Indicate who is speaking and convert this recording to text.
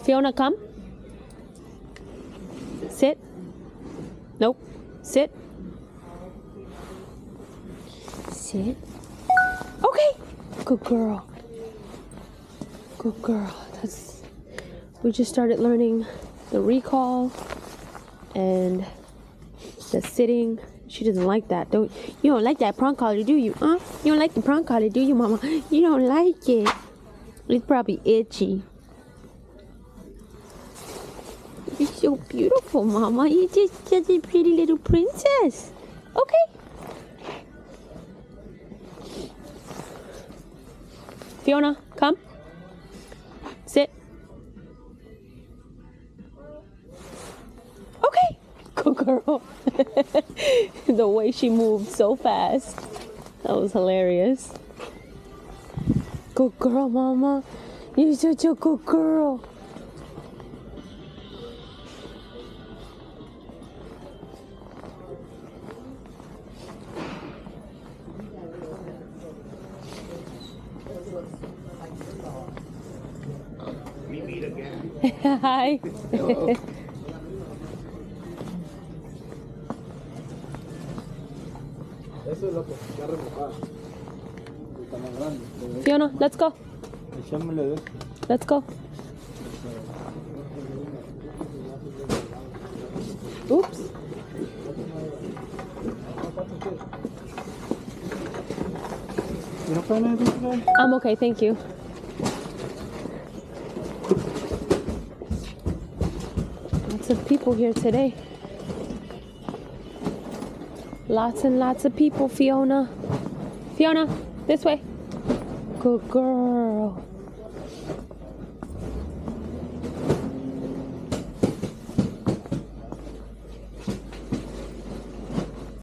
Speaker 1: Fiona, come. Sit. Nope. Sit. Sit. Okay. Good girl. Good girl. We just started learning the recall and the sitting. She doesn't like that. You don't like that prong collar, do you? Huh? You don't like the prong collar, do you, Mama? You don't like it. It's probably itchy. You're so beautiful, Mama. You're just such a pretty little princess. Okay. Fiona, come. Sit. Okay. Good girl. The way she moved so fast. That was hilarious. Good girl, Mama. You're such a good girl.
Speaker 2: We meet again.
Speaker 1: Hi. Fiona, let's go. Let's go. Oops. I'm okay, thank you. Lots of people here today. Lots and lots of people, Fiona. Fiona, this way. Good girl.